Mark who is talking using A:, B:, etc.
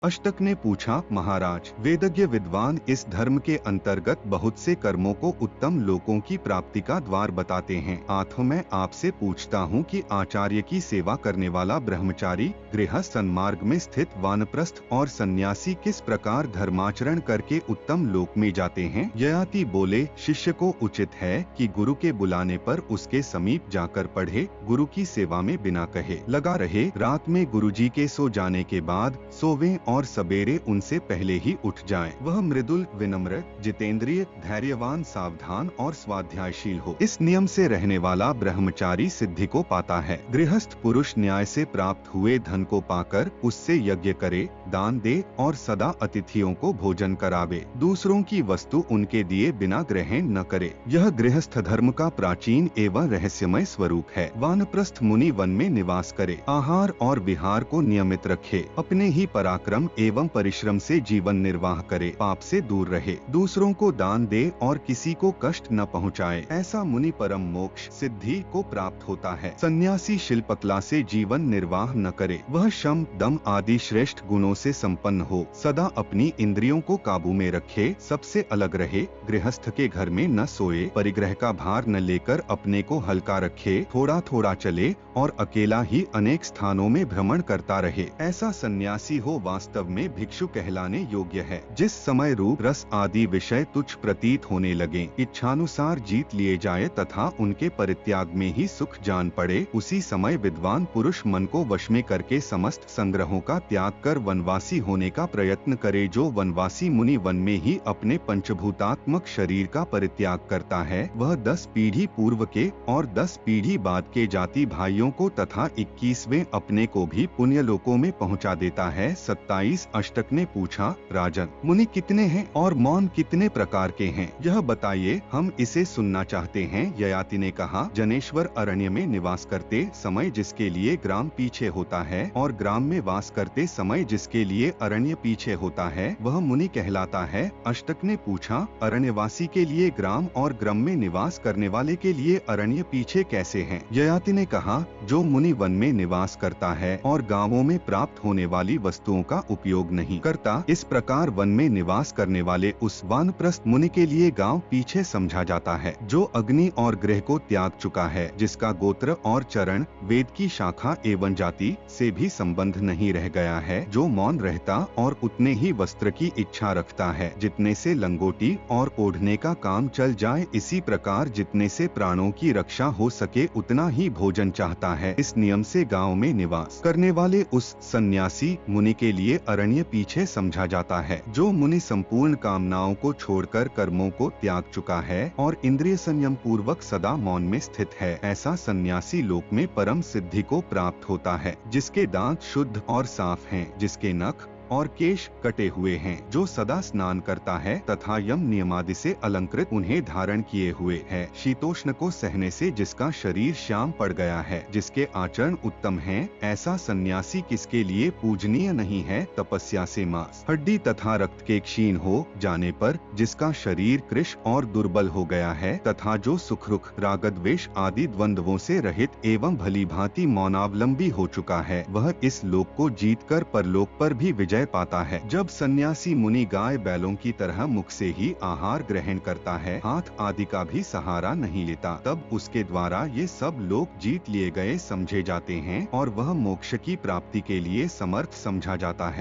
A: अष्टक ने पूछा, महाराज, वेदज्ञ विद्वान इस धर्म के अंतर्गत बहुत से कर्मों को उत्तम लोकों की प्राप्ति का द्वार बताते हैं। अतः मैं आपसे पूछता हूँ कि आचार्य की सेवा करने वाला ब्रह्मचारी, गृहस्थ, सन्मार्ग में स्थित वानप्रस्थ और सन्यासी किस प्रकार धर्माचरण करके उत्तम लोक में जाते हैं। ययाति बोले, शिष्य को उचित है कि गुरु के बुलाने पर उसके समीप जाकर पढ़े, गुरु की सेवा में बिना कहे लगा रहे, रात में गुरुजी के सो जाने के बाद सोवे और सवेरे उनसे पहले ही उठ जाएं। वह मृदुल, विनम्र, जितेंद्रिय, धैर्यवान, सावधान और स्वाध्यायशील हो। इस नियम से रहने वाला ब्रह्मचारी सिद्धि को पाता है। गृहस्थ पुरुष न्याय से प्राप्त हुए धन को पाकर उससे यज्ञ करे, दान दे और सदा अतिथियों को भोजन करावे। दूसरों की वस्तु उनके दिए बिना ग्रहण न करे। यह गृहस्थ धर्म का प्राचीन एवं रहस्यमय स्वरूप है। वानप्रस्थ मुनि वन में निवास करे, आहार और विहार को नियमित रखे, अपने ही पराक्रम एवं परिश्रम से जीवन निर्वाह करे, पाप से दूर रहे, दूसरों को दान दे और किसी को कष्ट न पहुँचाए। ऐसा मुनि परम मोक्ष सिद्धि को प्राप्त होता है। सन्यासी शिल्पकला से जीवन निर्वाह न करे, वह शम, दम आदि श्रेष्ठ गुणों से संपन्न हो, सदा अपनी इंद्रियों को काबू में रखे, सबसे अलग रहे, गृहस्थ के घर में न सोए, परिग्रह का भार न लेकर अपने को हल्का रखे, थोड़ा थोड़ा चले और अकेला ही अनेक स्थानों में भ्रमण करता रहे। ऐसा सन्यासी हो वास्तव में भिक्षु कहलाने योग्य है। जिस समय रूप, रस आदि विषय तुच्छ प्रतीत होने लगे, इच्छानुसार जीत लिए जाए तथा उनके परित्याग में ही सुख जान पड़े, उसी समय विद्वान पुरुष मन को वश में करके समस्त संग्रहों का त्याग कर वनवासी होने का प्रयत्न करे। जो वनवासी मुनि वन में ही अपने पंचभूतात्मक शरीर का परित्याग करता है, वह 10 पीढ़ी पूर्व के और 10 पीढ़ी बाद के जाति भाइयों को तथा 21वें अपने को भी पुण्य लोकों में पहुंचा देता है। 27 अष्टक ने पूछा, राजन, मुनि कितने हैं और मौन कितने प्रकार के हैं, यह बताइए, हम इसे सुनना चाहते हैं। ययाति ने कहा, जनेश्वर अरण्य में निवास करते समय जिसके लिए ग्राम पीछे होता है और ग्राम में वास करते समय जिसके लिए अरण्य पीछे होता है, वह मुनि कहलाता है। अष्टक ने पूछा, अरण्यवासी के लिए ग्राम और ग्राम में निवास करने वाले के लिए अरण्य पीछे कैसे हैं? ययाति ने कहा, जो मुनि वन में निवास करता है और गांवों में प्राप्त होने वाली वस्तुओं का उपयोग नहीं करता, इस प्रकार वन में निवास करने वाले उस वानप्रस्थ मुनि के लिए गांव पीछे समझा जाता है। जो अग्नि और गृह को त्याग चुका है, जिसका गोत्र और चरण, वेद की शाखा एवं जाति से भी संबंध नहीं रह गया है, जो मौन रहता और उतने ही वस्त्र की इच्छा रखता है जितने से लंगोटी और ओढ़ने का काम चल जाए, इसी प्रकार जितने से प्राणों की रक्षा हो सके उतना ही भोजन चाहता है, इस नियम से गांव में निवास करने वाले उस सन्यासी मुनि के लिए अरण्य पीछे समझा जाता है। जो मुनि संपूर्ण कामनाओं को छोड़कर कर्मों को त्याग चुका है और इंद्रिय संयम पूर्वक सदा मौन में स्थित है, ऐसा सन्यासी लोक में परम सिद्धि को प्राप्त होता है। जिसके दांत शुद्ध और साफ हैं, जिसके नख और केश कटे हुए हैं, जो सदा स्नान करता है तथा यम नियमादि से अलंकृत उन्हें धारण किए हुए है, शीतोष्ण को सहने से जिसका शरीर श्याम पड़ गया है, जिसके आचरण उत्तम हैं, ऐसा सन्यासी किसके लिए पूजनीय नहीं है? तपस्या से मांस, हड्डी तथा रक्त के क्षीण हो जाने पर जिसका शरीर कृश और दुर्बल हो गया है, तथा जो सुख रुख, रागद्वेष आदि द्वंद्वों से रहित एवं भली भांति मौनावलंबी हो चुका है, वह इस लोक को जीतकर परलोक पर भी विजय पाता है। जब सन्यासी मुनि गाय बैलों की तरह मुख से ही आहार ग्रहण करता है, हाथ आदि का भी सहारा नहीं लेता, तब उसके द्वारा ये सब लोग जीत लिए गए समझे जाते हैं और वह मोक्ष की प्राप्ति के लिए समर्थ समझा जाता है।